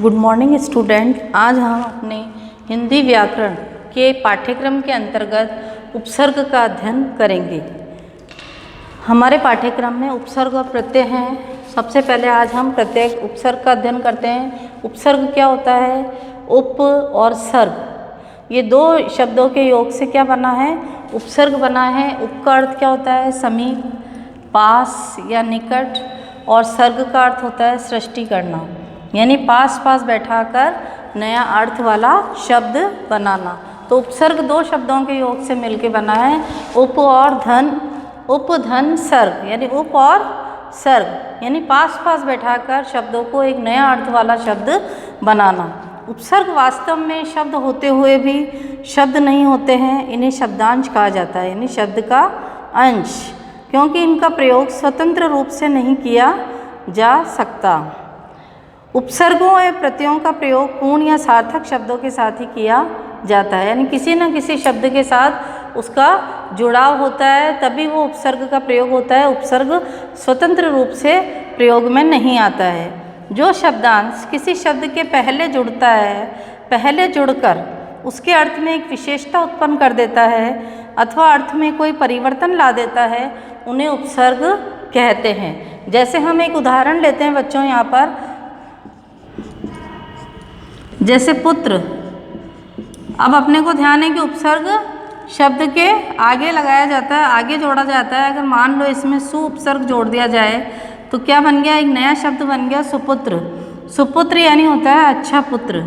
Good morning student. आज हम अपने हिंदी व्याकरण के पाठ्यक्रम के अंतर्गत उपसर्ग का अध्ययन करेंगे। हमारे पाठ्यक्रम में उपसर्ग और प्रत्यय हैं। सबसे पहले आज हम प्रत्येक उपसर्ग का अध्ययन करते हैं। उपसर्ग क्या होता है? उप और सर्ग, ये दो शब्दों के योग से क्या बना है? उपसर्ग बना है। उप का अर्थ क्या होता है? समीप, पास या निकट, और सर्ग का अर्थ होता है सृष्टि करना, यानी पास पास बैठाकर नया अर्थ वाला शब्द बनाना। तो उपसर्ग दो शब्दों के योग से मिलके बना है, उप और धन। उप धन सर्ग, यानी उप और सर्ग यानी पास पास बैठाकर शब्दों को एक नया अर्थ वाला शब्द बनाना। उपसर्ग वास्तव में शब्द होते हुए भी शब्द नहीं होते हैं, इन्हें शब्दांश कहा जाता है, यानी शब्द का अंश, क्योंकि इनका प्रयोग स्वतंत्र रूप से नहीं किया जा सकता। उपसर्गों एवं प्रत्ययों का प्रयोग पूर्ण या सार्थक शब्दों के साथ ही किया जाता है, यानी किसी न किसी शब्द के साथ उसका जुड़ाव होता है, तभी वो उपसर्ग का प्रयोग होता है। उपसर्ग स्वतंत्र रूप से प्रयोग में नहीं आता है। जो शब्दांश किसी शब्द के पहले जुड़ता है, पहले जुड़कर उसके अर्थ में एक विशेषता उत्पन्न कर देता है अथवा अर्थ में कोई परिवर्तन ला देता है, उन्हें उपसर्ग कहते हैं। जैसे हम एक उदाहरण लेते हैं बच्चों, यहाँ पर जैसे पुत्र। अब अपने को ध्यान है कि उपसर्ग शब्द के आगे लगाया जाता है, आगे जोड़ा जाता है। अगर मान लो इसमें सु उपसर्ग जोड़ दिया जाए तो क्या बन गया? एक नया शब्द बन गया, सुपुत्र। सुपुत्र यानी होता है अच्छा पुत्र।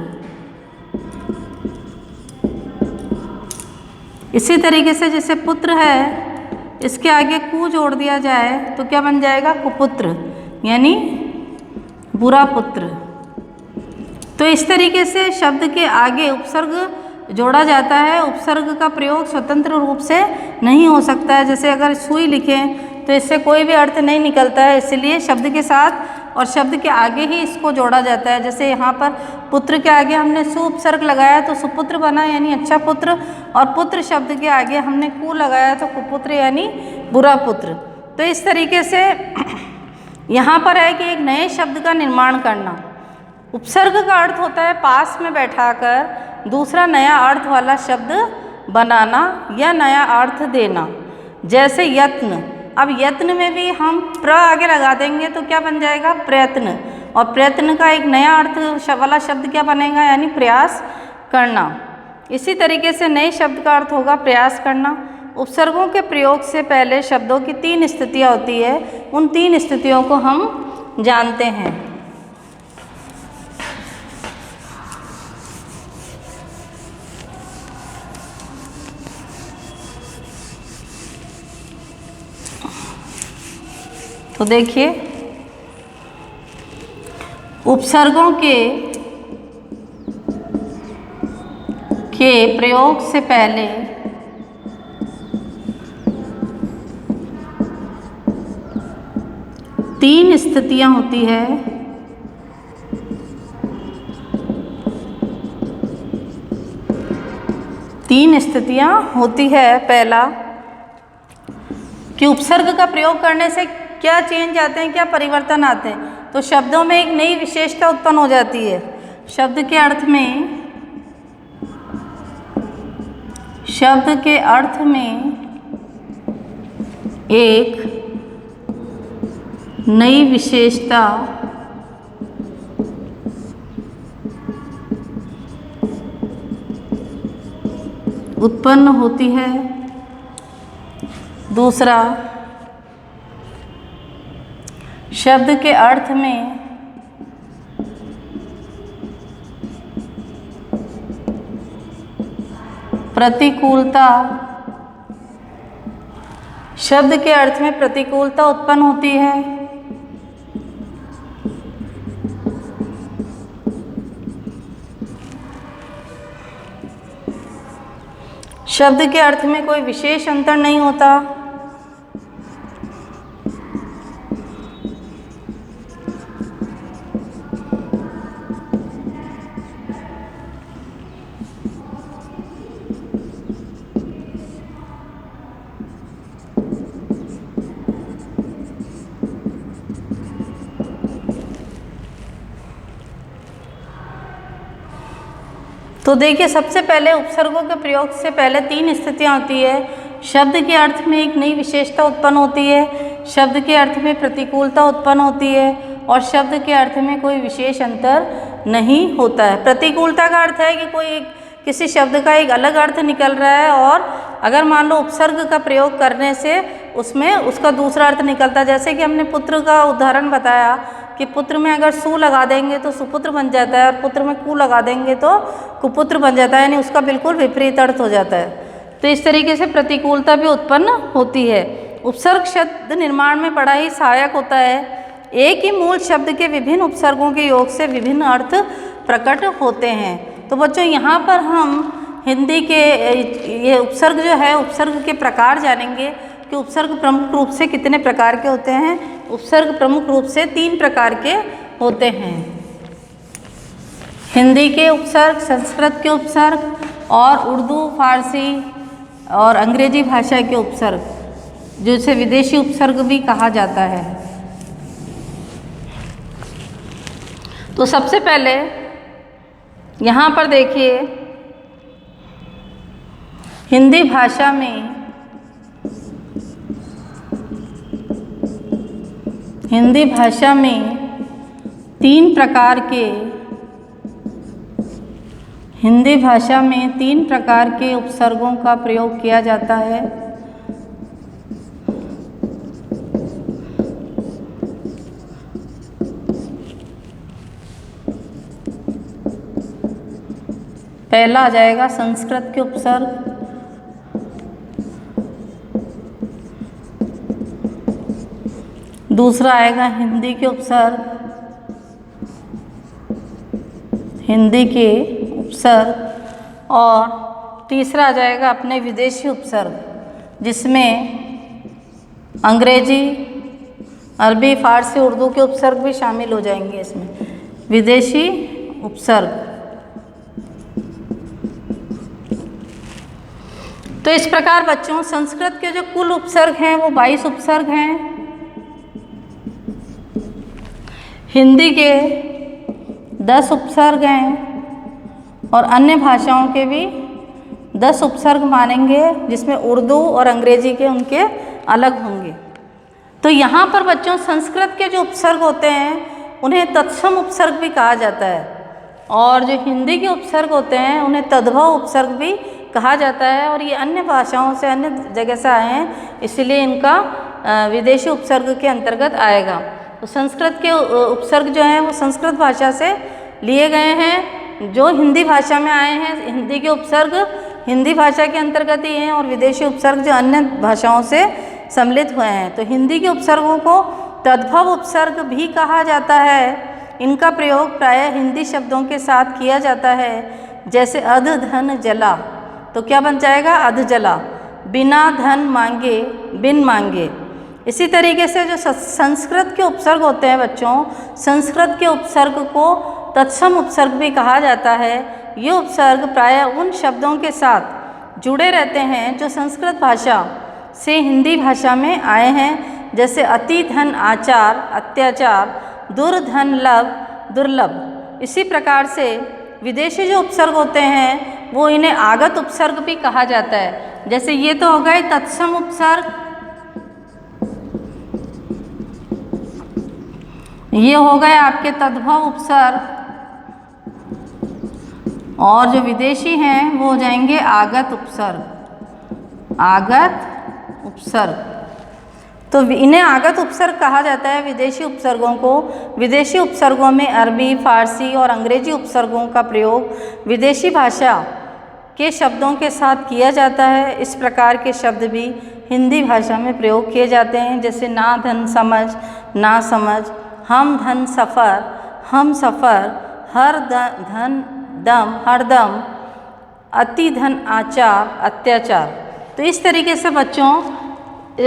इसी तरीके से जैसे पुत्र है, इसके आगे कु जोड़ दिया जाए तो क्या बन जाएगा? कुपुत्र, यानी बुरा पुत्र। तो इस तरीके से शब्द के आगे उपसर्ग जोड़ा जाता है। उपसर्ग का प्रयोग स्वतंत्र रूप से नहीं हो सकता है। जैसे अगर सुई लिखें तो इससे कोई भी अर्थ नहीं निकलता है, इसलिए शब्द के साथ और शब्द के आगे ही इसको जोड़ा जाता है। जैसे यहाँ पर पुत्र के आगे हमने सु उपसर्ग लगाया तो सुपुत्र बना, यानी अच्छा पुत्र, और पुत्र शब्द के आगे हमने कु लगाया तो कुपुत्र यानी बुरा पुत्र। तो इस तरीके से यहाँ पर है कि एक नए शब्द का निर्माण करना। उपसर्ग का अर्थ होता है पास में बैठाकर दूसरा नया अर्थ वाला शब्द बनाना या नया अर्थ देना। जैसे यत्न। अब यत्न में भी हम प्र आगे लगा देंगे तो क्या बन जाएगा? प्रयत्न। और प्रयत्न का एक नया अर्थ वाला शब्द क्या बनेगा? यानी प्रयास करना। इसी तरीके से नए शब्द का अर्थ होगा प्रयास करना। उपसर्गों के प्रयोग से पहले शब्दों की 3 स्थितियाँ होती है। उन 3 स्थितियों को हम जानते हैं। तो देखिए, उपसर्गों के प्रयोग से पहले तीन स्थितियां होती है। तीन स्थितियां होती है। पहला कि उपसर्ग का प्रयोग करने से क्या चेंज आते हैं, क्या परिवर्तन आते हैं? तो शब्दों में एक नई विशेषता उत्पन्न हो जाती है। शब्द के अर्थ में एक नई विशेषता उत्पन्न होती है। दूसरा, शब्द के अर्थ में प्रतिकूलता, शब्द के अर्थ में प्रतिकूलता उत्पन्न होती है। शब्द के अर्थ में कोई विशेष अंतर नहीं होता। तो देखिए, सबसे पहले उपसर्गों के प्रयोग से पहले 3 स्थितियाँ होती है। शब्द के अर्थ में एक नई विशेषता उत्पन्न होती है, शब्द के अर्थ में प्रतिकूलता उत्पन्न होती है और शब्द के अर्थ में कोई विशेष अंतर नहीं होता है। प्रतिकूलता का अर्थ है कि किसी शब्द का एक अलग अर्थ निकल रहा है और अगर मान लो उपसर्ग का प्रयोग करने से उसमें उसका दूसरा अर्थ निकलता है। जैसे कि हमने पुत्र का उदाहरण बताया कि पुत्र में अगर सु लगा देंगे तो सुपुत्र बन जाता है और पुत्र में कु लगा देंगे तो कुपुत्र बन जाता है, यानी उसका बिल्कुल विपरीत अर्थ हो जाता है। तो इस तरीके से प्रतिकूलता भी उत्पन्न होती है। उपसर्ग शब्द निर्माण में बड़ा ही सहायक होता है। एक ही मूल शब्द के विभिन्न उपसर्गों के योग से विभिन्न अर्थ प्रकट होते हैं। तो बच्चों, यहाँ पर हम हिंदी के ये उपसर्ग जो है, उपसर्ग के प्रकार जानेंगे कि उपसर्ग प्रमुख रूप से कितने प्रकार के होते हैं। उपसर्ग प्रमुख रूप से 3 प्रकार के होते हैं। हिंदी के उपसर्ग, संस्कृत के उपसर्ग और उर्दू, फारसी और अंग्रेजी भाषा के उपसर्ग, जिसे विदेशी उपसर्ग भी कहा जाता है। तो सबसे पहले यहाँ पर देखिए, हिंदी भाषा में तीन प्रकार के उपसर्गों का प्रयोग किया जाता है। पहला आ जाएगा संस्कृत के उपसर्ग, दूसरा आएगा हिंदी के उपसर्ग, और तीसरा आ जाएगा अपने विदेशी उपसर्ग, जिसमें अंग्रेजी, अरबी, फारसी, उर्दू के उपसर्ग भी शामिल हो जाएंगे इसमें। विदेशी उपसर्ग। तो इस प्रकार बच्चों, संस्कृत के जो कुल उपसर्ग हैं वो 22 उपसर्ग हैं। हिंदी के 10 उपसर्ग हैं और अन्य भाषाओं के भी 10 उपसर्ग मानेंगे, जिसमें उर्दू और अंग्रेजी के उनके अलग होंगे। तो यहाँ पर बच्चों, संस्कृत के जो उपसर्ग होते हैं उन्हें तत्सम उपसर्ग भी कहा जाता है और जो हिंदी के उपसर्ग होते हैं उन्हें तद्भव उपसर्ग भी कहा जाता है। और ये अन्य भाषाओं से, अन्य जगह से आए हैं, इसलिए इनका विदेशी उपसर्ग के अंतर्गत आएगा। तो संस्कृत के उपसर्ग जो हैं वो संस्कृत भाषा से लिए गए हैं, जो हिंदी भाषा में आए हैं। हिंदी के उपसर्ग हिंदी भाषा के अंतर्गत ही हैं और विदेशी उपसर्ग जो अन्य भाषाओं से सम्मिलित हुए हैं। तो हिंदी के उपसर्गों को तद्भव उपसर्ग भी कहा जाता है। इनका प्रयोग प्रायः हिंदी शब्दों के साथ किया जाता है, जैसे अध धन जला। तो क्या बन जाएगा? अध जला। बिना धन मांगे, बिन मांगे। इसी तरीके से जो संस्कृत के उपसर्ग होते हैं बच्चों, संस्कृत के उपसर्ग को तत्सम उपसर्ग भी कहा जाता है। ये उपसर्ग प्रायः उन शब्दों के साथ जुड़े रहते हैं जो संस्कृत भाषा से हिंदी भाषा में आए हैं, जैसे अति धन आचार, अत्याचार, दुर्धन लभ, दुर्लभ। इसी प्रकार से विदेशी जो उपसर्ग होते हैं वो इन्हें आगत उपसर्ग भी कहा जाता है। जैसे ये तो हो गए तत्सम उपसर्ग, ये हो गए आपके तद्भव उपसर्ग, और जो विदेशी हैं वो हो जाएंगे आगत उपसर्ग। आगत उपसर्ग, तो इन्हें आगत उपसर्ग कहा जाता है विदेशी उपसर्गों को। विदेशी उपसर्गों में अरबी, फारसी और अंग्रेजी उपसर्गों का प्रयोग विदेशी भाषा के शब्दों के साथ किया जाता है। इस प्रकार के शब्द भी हिंदी भाषा में प्रयोग किए जाते हैं, जैसे ना धन समझ, ना समझ, हम धन सफ़र, हम सफ़र, हर धन दम, हरदम, अति धन आचार, अत्याचार। तो इस तरीके से बच्चों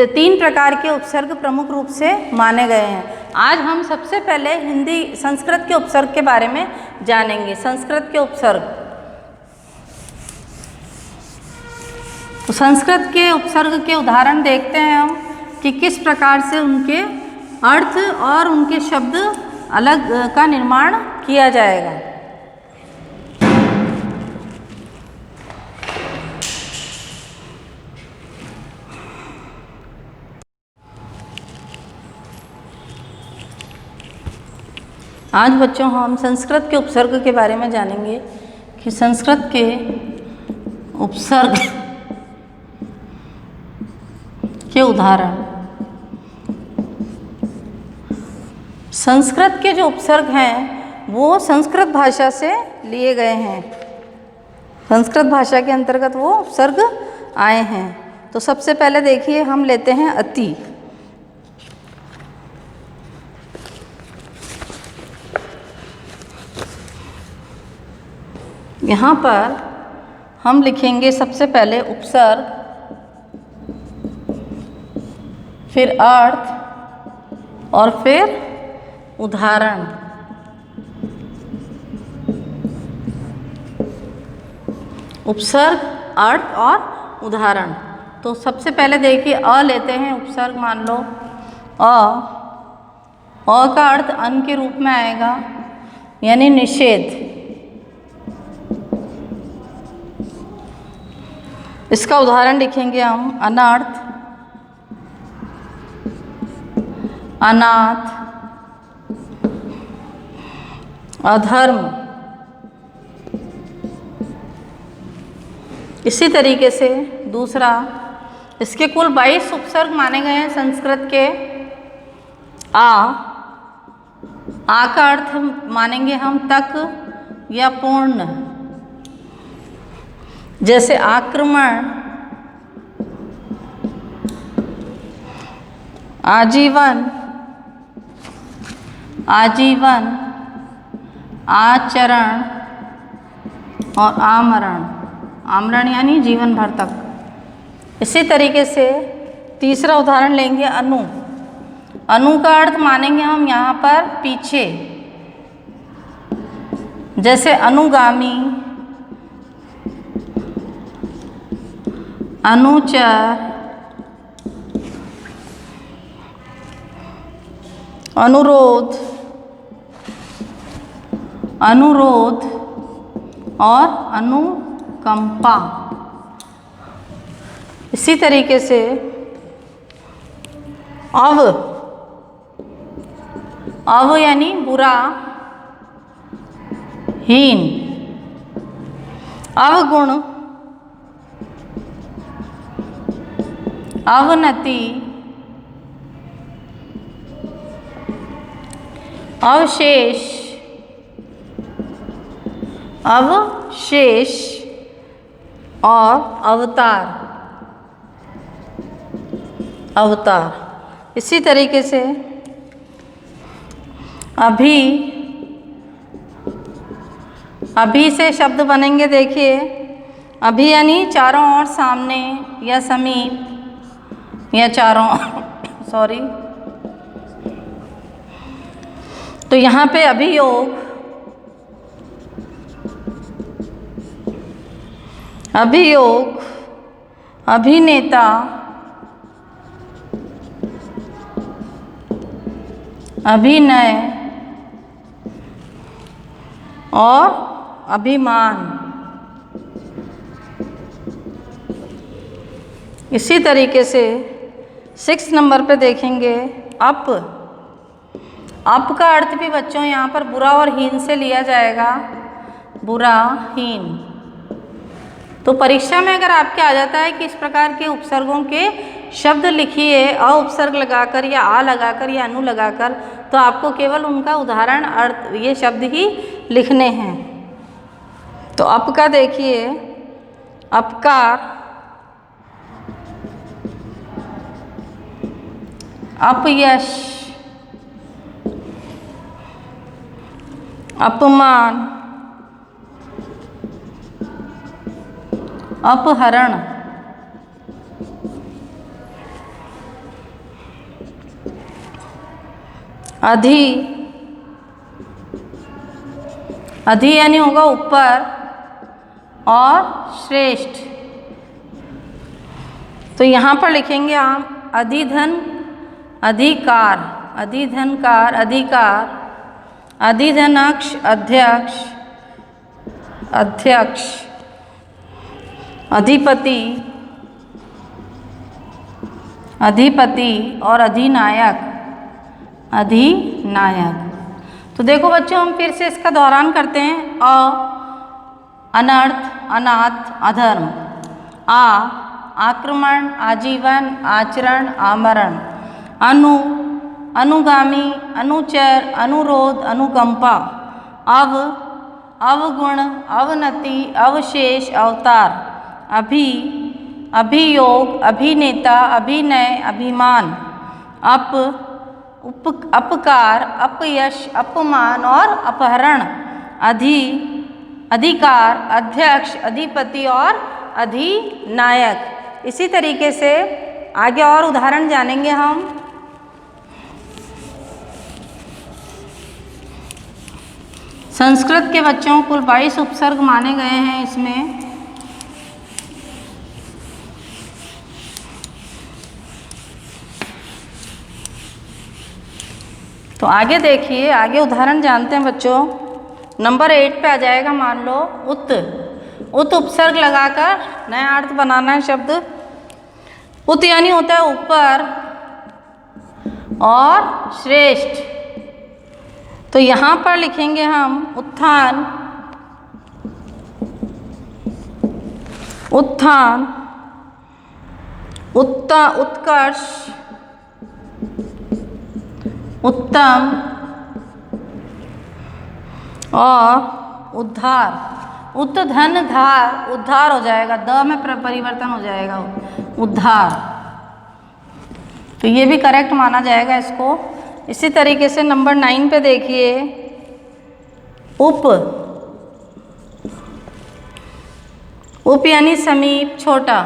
3 प्रकार के उपसर्ग प्रमुख रूप से माने गए हैं। आज हम सबसे पहले संस्कृत के उपसर्ग के बारे में जानेंगे। संस्कृत के उपसर्ग, तो संस्कृत के उपसर्ग के उदाहरण देखते हैं हम कि किस प्रकार से उनके अर्थ और उनके शब्द अलग का निर्माण किया जाएगा। आज बच्चों हम संस्कृत के उपसर्ग के बारे में जानेंगे कि संस्कृत के उपसर्ग के उदाहरण। संस्कृत के जो उपसर्ग हैं वो संस्कृत भाषा से लिए गए हैं, संस्कृत भाषा के अंतर्गत वो उपसर्ग आए हैं। तो सबसे पहले देखिए हम लेते हैं अति। यहाँ पर हम लिखेंगे सबसे पहले उपसर्ग, फिर अर्थ और फिर उदाहरण। उपसर्ग, अर्थ और उदाहरण। तो सबसे पहले देखिए अ लेते हैं उपसर्ग। मान लो अ का अर्थ अन के रूप में आएगा, यानी निषेध। इसका उदाहरण लिखेंगे हम अनर्थ, अनाथ, अधर्म। इसी तरीके से दूसरा, इसके कुल 22 उपसर्ग माने गए हैं संस्कृत के। आ का अर्थ मानेंगे हम तक या पूर्ण, जैसे आक्रमण, आजीवन, आजीवन, आचरण और आमरण। आमरण यानी जीवन भर तक। इसी तरीके से तीसरा उदाहरण लेंगे अनु। अनु का अर्थ मानेंगे हम यहाँ पर पीछे, जैसे अनुगामी, अनुचर, अनुरोध, अनुरोध और अनुकंपा। इसी तरीके से अव यानी बुरा, हीन, अवगुण, अवनति, अवशेष, अवशेष और अवतार, अवतार। इसी तरीके से अभी, अभी से शब्द बनेंगे। देखिए अभी यानी चारों ओर, सामने या समीप या चारों सॉरी। तो यहाँ पे अभियोग, अभियोग, अभिनेता, अभिनय और अभिमान। इसी तरीके से 6 नंबर पे देखेंगे अप। अप का अर्थ भी बच्चों यहाँ पर बुरा और हीन से लिया जाएगा, बुरा, हीन। तो परीक्षा में अगर आपके आ जाता है कि इस प्रकार के उपसर्गों के शब्द लिखिए अ उपसर्ग लगाकर या आ लगाकर या अनु लगाकर, तो आपको केवल उनका उदाहरण, अर्थ, ये शब्द ही लिखने हैं। तो अप का देखिए, अपकार, अपयश, अपमान, अपहरण, अधि, अधि यानी होगा ऊपर, और श्रेष्ठ। तो यहाँ पर लिखेंगे हम अधिधन, अधिकार, अधिधनकार, अधिकार, अधिधनक्ष, अध्यक्ष, अध्यक्ष, अधिपति, अधिपति और अधिनायक, अधिनायक। तो देखो बच्चों, हम फिर से इसका दोहरान करते हैं। अनर्थ, अनाथ, अधर्म। आक्रमण, आजीवन, आचरण, आमरण। अनुगामी, अनुचर, अनुरोध, अनुकंपा। अवगुण, अवनति, अवशेष, अवतार। अभियोग, अभिनेता, अभिनय, अभिमान। अपकार, अपयश, अपमान और अपहरण। अधिकार, अध्यक्ष, अधिपति और अधिनायक। इसी तरीके से आगे और उदाहरण जानेंगे हम। संस्कृत के बच्चों कुल 22 उपसर्ग माने गए हैं इसमें। तो आगे देखिए, आगे उदाहरण जानते हैं बच्चों। नंबर 8 पे आ जाएगा, मान लो उत उपसर्ग लगाकर नया अर्थ बनाना है शब्द। उत यानी होता है ऊपर और श्रेष्ठ। तो यहाँ पर लिखेंगे हम उत्थान, उत्कर्ष, उत्तम और उद्धार। उत धन धार, उद्धार हो जाएगा, द में परिवर्तन हो जाएगा, उद्धार। तो ये भी करेक्ट माना जाएगा इसको। इसी तरीके से नंबर 9 पे देखिए, उप यानी समीप, छोटा।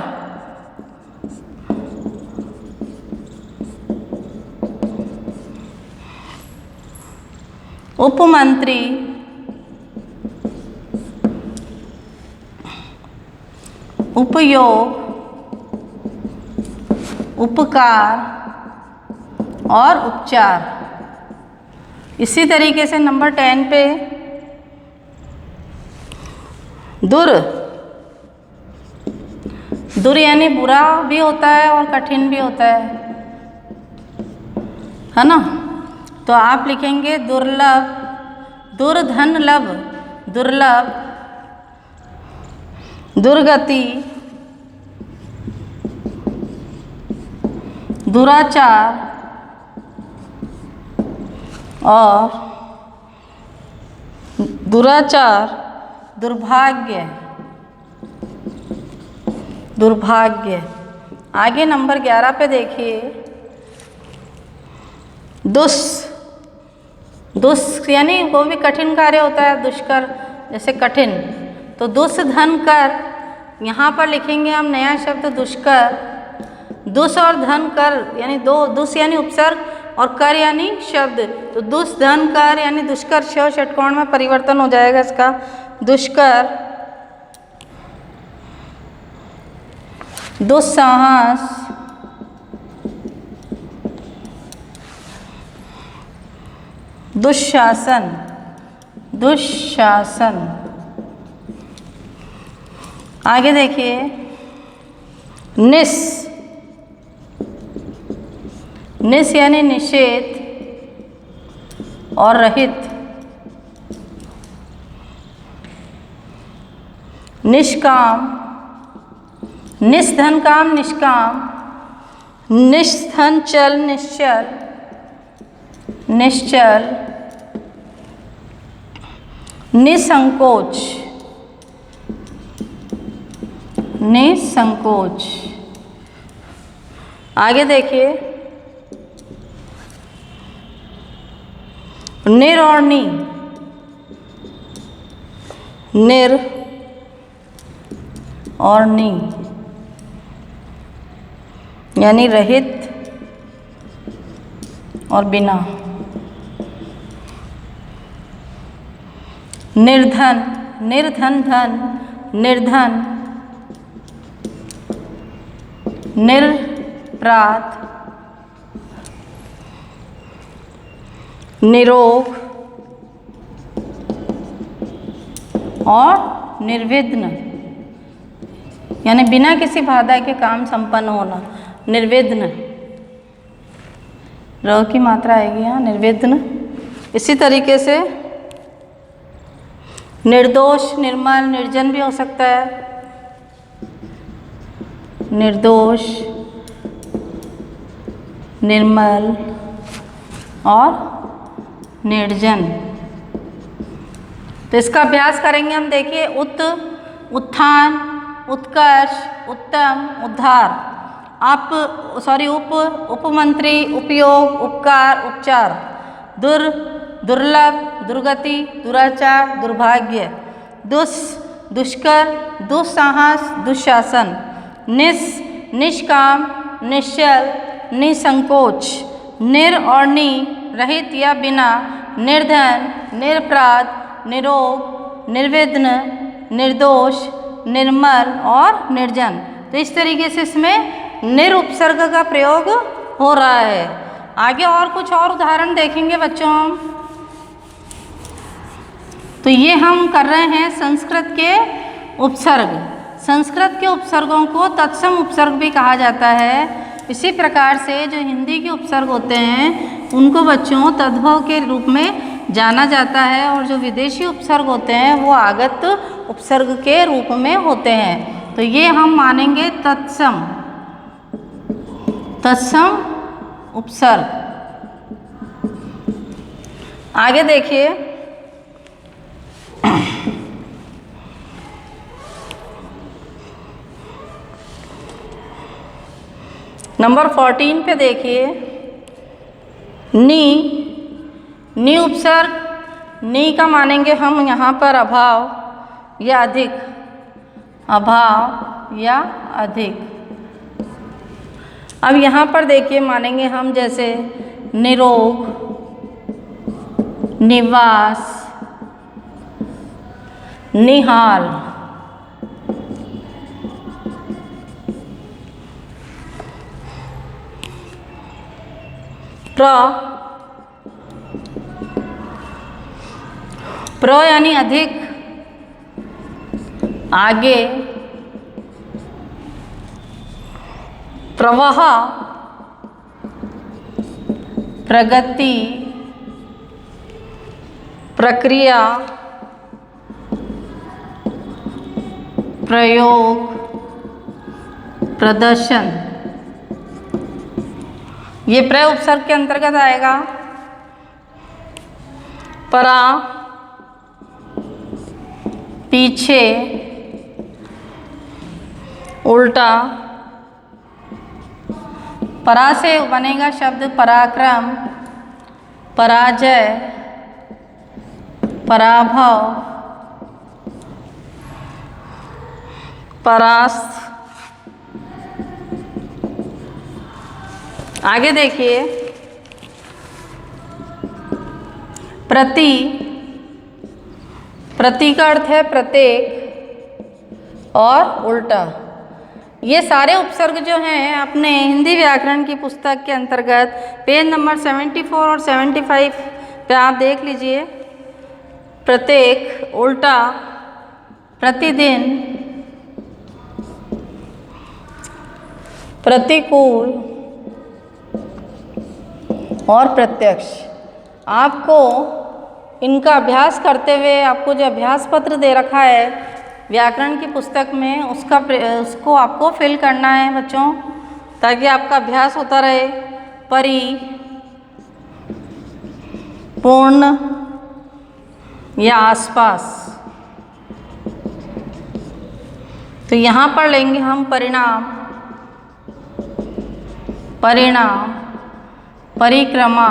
उपमंत्री, उपयोग, उपकार और उपचार। इसी तरीके से नंबर 10 पे दुर यानी बुरा भी होता है और कठिन भी होता है ना। तो आप लिखेंगे दुर्लभ, दुर्धन लभ, दुर्लभ, दुर्गति, दुराचार और दुर्भाग्य, दुर्भाग्य। आगे नंबर 11 पे देखिए, दुष् यानी कोई भी कठिन कार्य होता है, दुष्कर जैसे कठिन। तो दुष् धन कर, यहाँ पर लिखेंगे हम नया शब्द दुष्कर। दुष् और धन कर यानी दो, दुष् यानी उपसर्ग और कर यानी शब्द। तो दुष् धन कर यानी दुष्कर, श षटकोण में परिवर्तन हो जाएगा इसका, दुष्कर। दुस्साहस, दुशासन, दुशासन। आगे देखिए, निस यानी निषेध और रहित। निष्काम, निस्धन काम, निष्काम। निस्धन चल, निश्चल, निश्चल। निसंकोच, निसंकोच। आगे देखिए, निर और नी, निर और नी यानी रहित और बिना। निर्धन, निर्धन धन, निर्धन। निरपराध, निरोग और निर्विघ्न यानी बिना किसी बाधा के काम संपन्न होना, निर्विघ्न। र की मात्रा आएगी यहाँ, निर्विघ्न। इसी तरीके से निर्दोष, निर्मल, निर्जन भी हो सकता है। निर्दोष, निर्मल और निर्जन। तो इसका अभ्यास करेंगे हम। देखिए, उत्थान, उत्कर्ष, उत्तम, उद्धार। उपमंत्री, उपयोग, उपकार, उपचार। दुर्लभ, दुर्गति, दुराचार, दुर्भाग्य। दुष्कर, दुस्साहस, दुशासन। निष्काम, निश्चल, निसंकोच। निर और नि रहित या बिना। निर्धन, निरपराध, निरोग, निर्विघ्न, निर्दोष, निर्मल और निर्जन। तो इस तरीके से इसमें निरुपसर्ग का प्रयोग हो रहा है। आगे और कुछ और उदाहरण देखेंगे बच्चों हम। तो ये हम कर रहे हैं संस्कृत के उपसर्ग। संस्कृत के उपसर्गों को तत्सम उपसर्ग भी कहा जाता है। इसी प्रकार से जो हिंदी के उपसर्ग होते हैं उनको बच्चों तद्भव के रूप में जाना जाता है, और जो विदेशी उपसर्ग होते हैं वो आगत उपसर्ग के रूप में होते हैं। तो ये हम मानेंगे तत्सम उपसर्ग। आगे देखिए, नंबर 14 पे देखिए, नी उपसर्ग। नी का मानेंगे हम यहाँ पर अभाव या अधिक। अभाव या अधिक। अब यहाँ पर देखिए मानेंगे हम जैसे निरोग, निवास, निहाल। प्र यानी अधिक, आगे। प्रवाह, प्रगति, प्रक्रिया, प्रयोग, प्रदर्शन। ये प्र उपसर्ग के अंतर्गत आएगा। परा, पीछे, उल्टा। परा से बनेगा शब्द पराक्रम, पराजय, पराभव, परास्त। आगे देखिए, प्रति। प्रति का अर्थ है प्रत्येक और उल्टा। ये सारे उपसर्ग जो हैं अपने हिंदी व्याकरण की पुस्तक के अंतर्गत पेज नंबर 74 और 75 पे आप देख लीजिए। प्रत्येक, उल्टा, प्रतिदिन, प्रतिकूल और प्रत्यक्ष। आपको इनका अभ्यास करते हुए आपको जो अभ्यास पत्र दे रखा है व्याकरण की पुस्तक में उसको आपको फिल करना है बच्चों, ताकि आपका अभ्यास होता रहे। परि, पूर्ण या आसपास। तो यहाँ पर लेंगे हम परिणाम, परिणाम, परिक्रमा,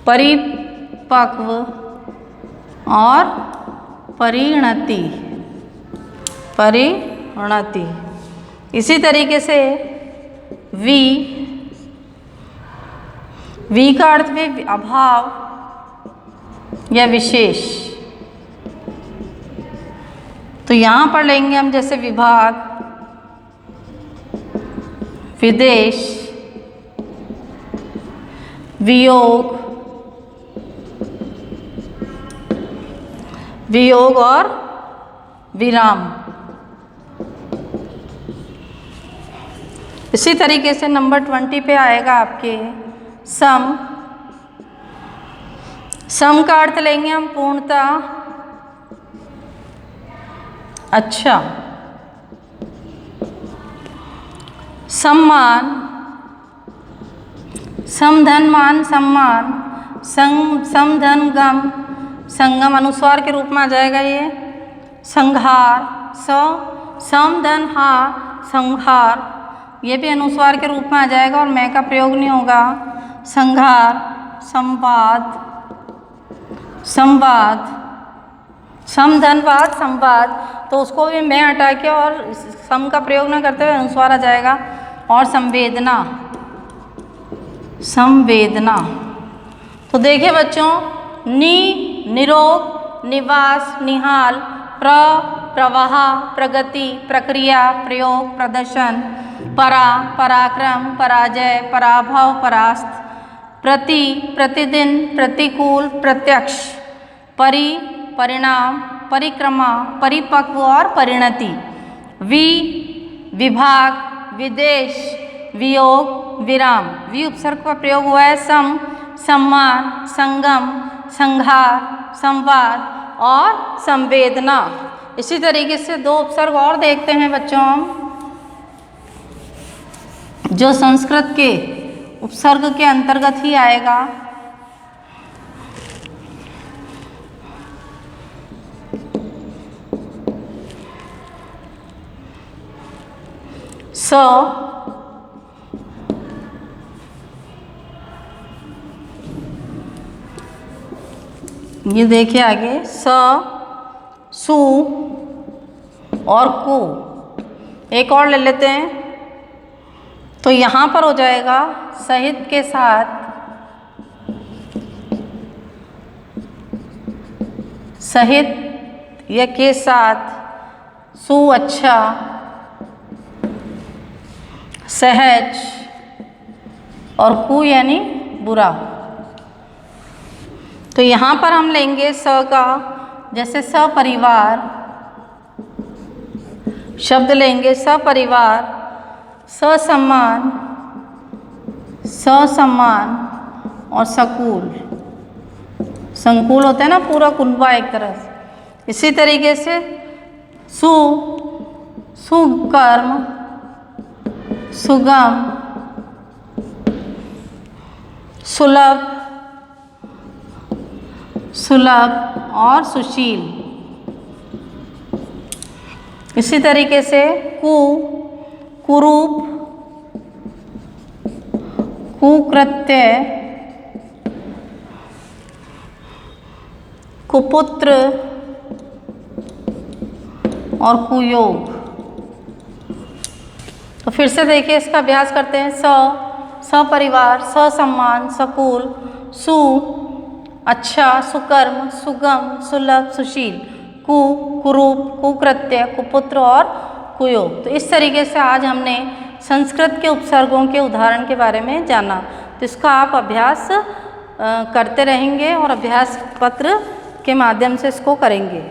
परिपक्व और परिणति। परिणति। इसी तरीके से वी का अर्थ भी अभाव या विशेष। तो यहाँ पर लेंगे हम जैसे विभाग, विदेश, वियोग, वियोग और विराम। इसी तरीके से नंबर 20 पे आएगा आपके सम, सम का अर्थ लेंगे हम पूर्णता, अच्छा। सम्मान, समधन मान सम्मान, समधन गम, संगम अनुस्वार के रूप में आ जाएगा ये। संहार, समधन हा संहार, ये भी अनुस्वार के रूप में आ जाएगा और मैं का प्रयोग नहीं होगा। संहार, संवाद, संवाद, समधनवाद संवाद, तो उसको भी मैं हटा के और सम का प्रयोग ना करते हुए अनुस्वार आ जाएगा। और संवेदना, संवेदना, तो देखिए बच्चों, निरोग, निवास, निहाल, प्रवाह, प्रगति, प्रक्रिया, प्रयोग, प्रदर्शन, पराक्रम, पराजय, पराभव, परास्त, प्रतिदिन, प्रतिकूल, प्रत्यक्ष, परिणाम, परिक्रमा, परिपक्व और परिणति, विभाग, विदेश, वियोग, विराम। वि उपसर्ग का प्रयोग हुआ है। सम, सम्मान, संगम, संहार, संवाद और संवेदना। इसी तरीके से दो उपसर्ग और देखते हैं बच्चों हम, जो संस्कृत के उपसर्ग के अंतर्गत ही आएगा। स, ये देखिए आगे, स, सु और कु। एक और ले लेते हैं, तो यहाँ पर हो जाएगा सहित के साथ, सहित या के साथ, सु अच्छा, सहज, और कु यानी बुरा। तो यहाँ पर हम लेंगे स का, जैसे सपरिवार शब्द लेंगे, सपरिवार, ससम्मान, ससम्मान और सकुल। संकुल होता है ना पूरा कुनबा एक तरह से। इसी तरीके से सुकर्म, सुगम, सुलभ, सुलभ और सुशील। इसी तरीके से कुरूप, कुकृत्य, कुपुत्र और कुयोग। तो फिर से देखिए, इसका अभ्यास करते हैं। सपरिवार, ससम्मान, सकुल, अच्छा, सुकर्म, सुगम, सुलभ, सुशील, कुरूप, कुकृत्य, कुपुत्र और कुयोग। तो इस तरीके से आज हमने संस्कृत के उपसर्गों के उदाहरण के बारे में जाना। तो इसका आप अभ्यास करते रहेंगे और अभ्यास पत्र के माध्यम से इसको करेंगे।